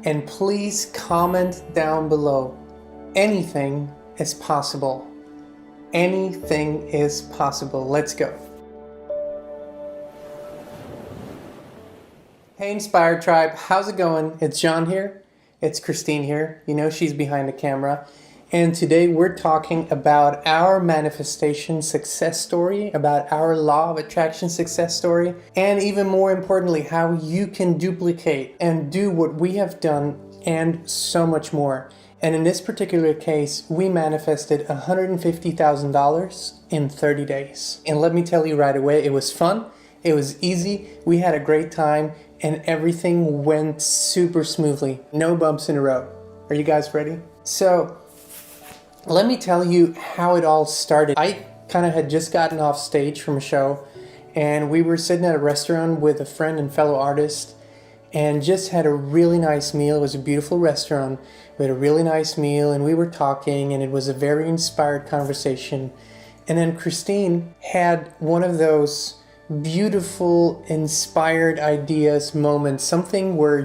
and please comment down below. Anything is possible. Anything is possible. Let's go. Hey Inspired Tribe, how's it going? It's John here. It's Kristin here. You know she's behind the camera. And today we're talking about our manifestation success story, about our law of attraction success story, and even more importantly, how you can duplicate and do what we have done and so much more. And in this particular case, we manifested $150,000 in 30 days. And let me tell you right away, it was fun, it was easy, we had a great time, and everything went super smoothly. No bumps in the road. Are you guys ready? So, let me tell you how it all started. I kind of had just gotten off stage from a show, and we were sitting at a restaurant with a friend and fellow artist, and just had a really nice meal. It was a beautiful restaurant. We had a really nice meal, and we were talking, and it was a very inspired conversation. And then Kristin had one of those beautiful, inspired ideas moments, something where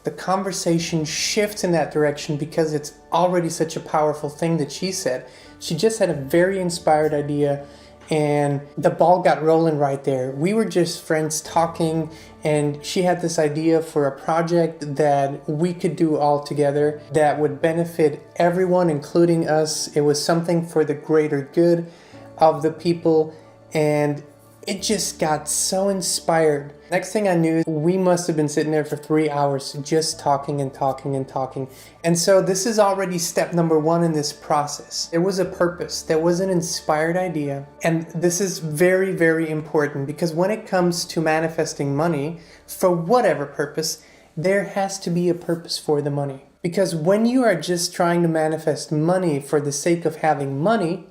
the conversation shifts in that direction because it's already such a powerful thing that she said. She just had a very inspired idea and the ball got rolling right there. We were just friends talking, and she had this idea for a project that we could do all together that would benefit everyone, including us. It was something for the greater good of the people, and it just got so inspired. Next thing I knew, we must have been sitting there for 3 hours just talking and talking and talking. And so this is already step number one in this process. There was a purpose, there was an inspired idea. And this is very, very important because when it comes to manifesting money, for whatever purpose, there has to be a purpose for the money. Because when you are just trying to manifest money for the sake of having money,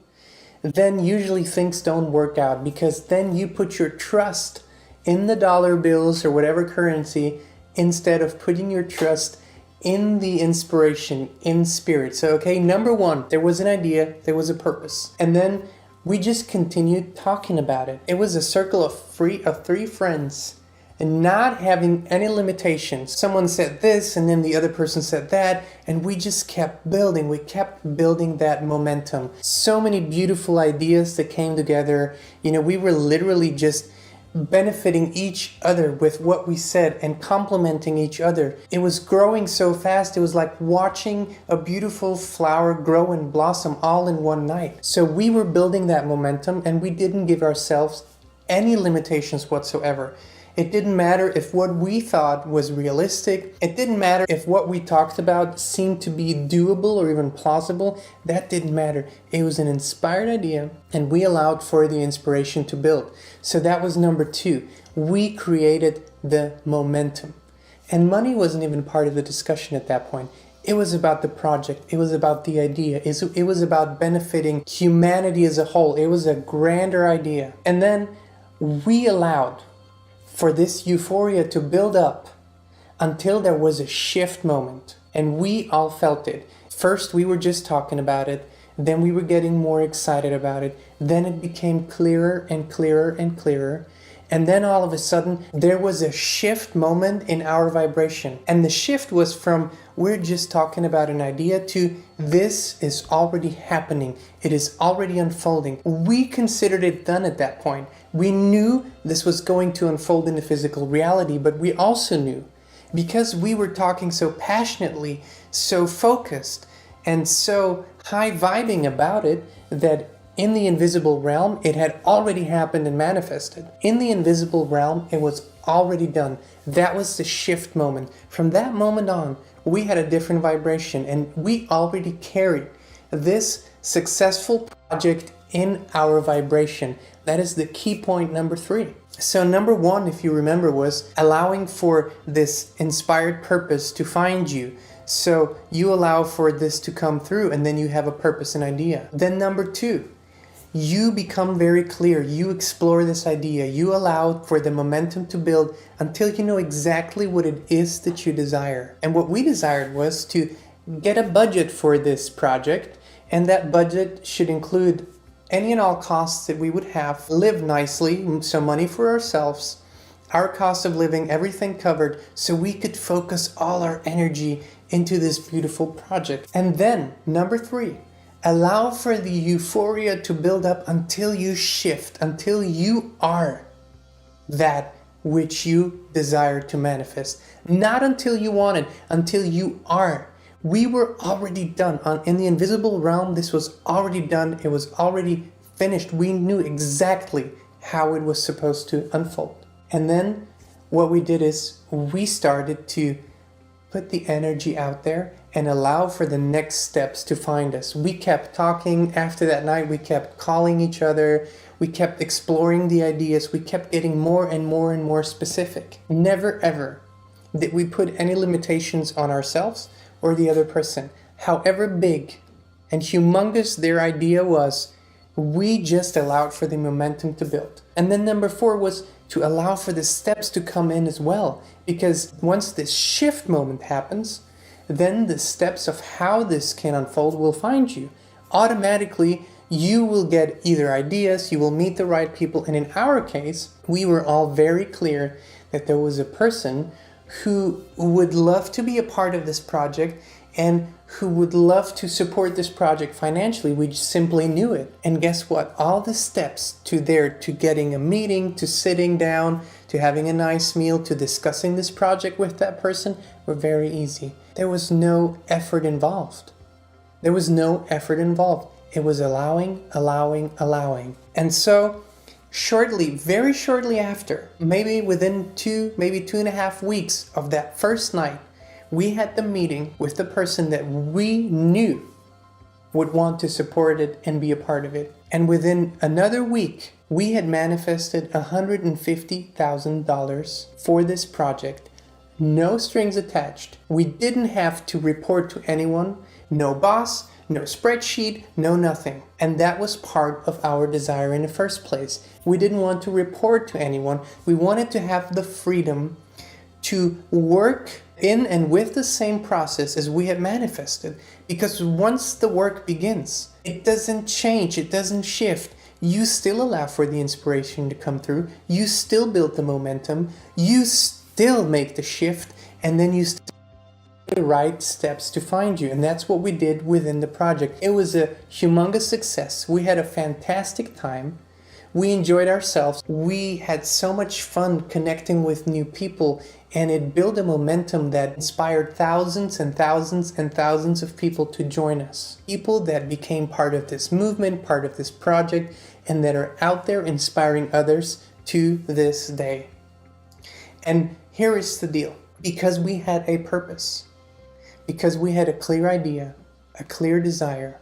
then usually things don't work out, because then you put your trust in the dollar bills or whatever currency instead of putting your trust in the inspiration, in spirit. So, okay, number one, there was an idea, there was a purpose. And then we just continued talking about it. It was a circle of three friends and not having any limitations. Someone said this and then the other person said that, and we just kept building. We kept building that momentum. So many beautiful ideas that came together. We were literally just benefiting each other with what we said and complementing each other. It was growing so fast, it was like watching a beautiful flower grow and blossom all in one night. So we were building that momentum, and we didn't give ourselves any limitations whatsoever. It didn't matter if what we thought was realistic. It didn't matter if what we talked about seemed to be doable or even plausible. That didn't matter. It was an inspired idea, and we allowed for the inspiration to build. So that was number two. We created the momentum. And money wasn't even part of the discussion at that point. It was about the project. It was about the idea. It was about benefiting humanity as a whole. It was a grander idea. And then we allowed for this euphoria to build up until there was a shift moment, and we all felt it. First, we were just talking about it, then we were getting more excited about it, then it became clearer and clearer and clearer, and then all of a sudden there was a shift moment in our vibration. And the shift was from we're just talking about an idea to this is already happening. It is already unfolding. We considered it done at that point. We knew this was going to unfold in the physical reality, but we also knew, because we were talking so passionately, so focused, and so high vibing about it, that in the invisible realm, it had already happened and manifested. In the invisible realm, it was already done. That was the shift moment. From that moment on, we had a different vibration, and we already carried this successful project in our vibration. That is the key point number three. So number one, if you remember, was allowing for this inspired purpose to find you. So you allow for this to come through, and then you have a purpose and idea. Then number two, you become very clear. You explore this idea. You allow for the momentum to build until you know exactly what it is that you desire. And what we desired was to get a budget for this project, and that budget should include any and all costs that we would have, live nicely, so money for ourselves, our cost of living, everything covered, so we could focus all our energy into this beautiful project. And then, number 3, allow for the euphoria to build up until you shift, until you are that which you desire to manifest. Not until you want it, until you are. We were already done. In the invisible realm, this was already done. It was already finished. We knew exactly how it was supposed to unfold. And then what we did is we started to put the energy out there and allow for the next steps to find us. We kept talking after that night. We kept calling each other. We kept exploring the ideas. We kept getting more and more and more specific. Never ever did we put any limitations on ourselves or the other person. However big and humongous their idea was, we just allowed for the momentum to build. And then number 4 was to allow for the steps to come in as well. Because once this shift moment happens, then the steps of how this can unfold will find you. Automatically, you will get either ideas, you will meet the right people. And in our case, we were all very clear that there was a person who would love to be a part of this project and who would love to support this project financially. We simply knew it. And guess what? All the steps to getting a meeting, to sitting down, to having a nice meal, to discussing this project with that person were very easy. There was no effort involved. There was no effort involved. It was allowing. And so very shortly after, maybe within 2.5 weeks of that first night, we had the meeting with the person that we knew would want to support it and be a part of it. And within another week, we had manifested $150,000 for this project. No strings attached. We didn't have to report to anyone. No boss, no spreadsheet, no nothing. And that was part of our desire in the first place. We didn't want to report to anyone. We wanted to have the freedom to work in and with the same process as we had manifested. Because once the work begins, it doesn't change, it doesn't shift. You still allow for the inspiration to come through. You still build the momentum. You still make the shift, and then you still take the right steps to find you. And that's what we did within the project. It was a humongous success. We had a fantastic time. We enjoyed ourselves. We had so much fun connecting with new people, and it built a momentum that inspired thousands and thousands and thousands of people to join us. People that became part of this movement, part of this project, and that are out there inspiring others to this day. And here is the deal. Because we had a purpose, because we had a clear idea, a clear desire,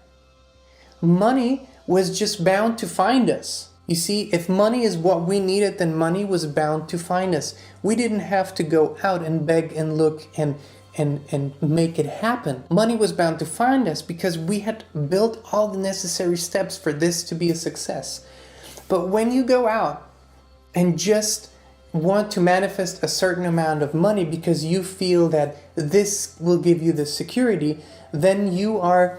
money was just bound to find us. You see, if money is what we needed, then money was bound to find us. We didn't have to go out and beg and look and make it happen. Money was bound to find us because we had built all the necessary steps for this to be a success. But when you go out and just want to manifest a certain amount of money because you feel that this will give you the security, then you are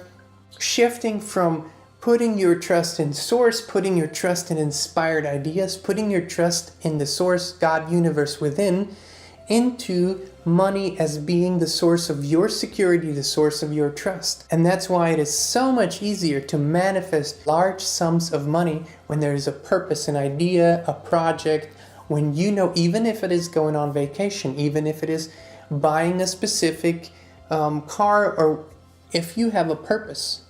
shifting from putting your trust in source, putting your trust in inspired ideas, putting your trust in the source, God, universe within, into money as being the source of your security, the source of your trust. And that's why it is so much easier to manifest large sums of money when there is a purpose, an idea, a project, when you know, even if it is going on vacation, even if it is buying a specific car, or if you have a purpose,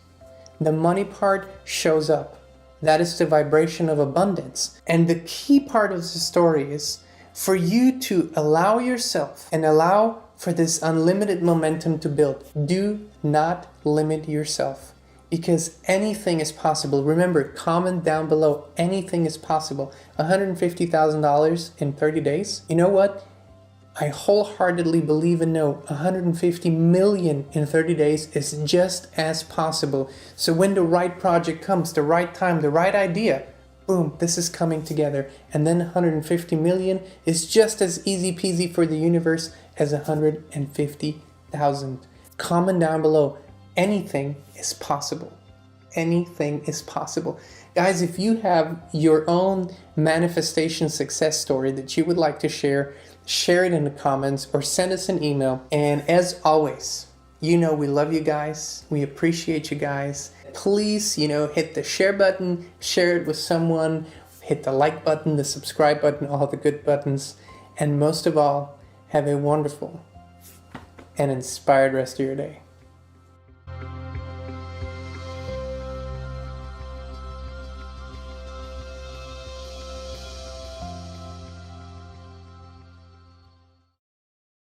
the money part shows up. That is the vibration of abundance. And the key part of the story is for you to allow yourself and allow for this unlimited momentum to build. Do not limit yourself, because anything is possible. Remember, comment down below, anything is possible. $150,000 in 30 days. You know what? I wholeheartedly believe and know 150 million in 30 days is just as possible. So when the right project comes, the right time, the right idea, boom, this is coming together. And then 150 million is just as easy peasy for the universe as 150,000. Comment down below, anything is possible. anything is possible. Guys, if you have your own manifestation success story that you would like to share it in the comments or send us an email. And as always, we love you guys. We appreciate you guys. Please, hit the share button, share it with someone, hit the like button, the subscribe button, all the good buttons. And most of all, have a wonderful and inspired rest of your day.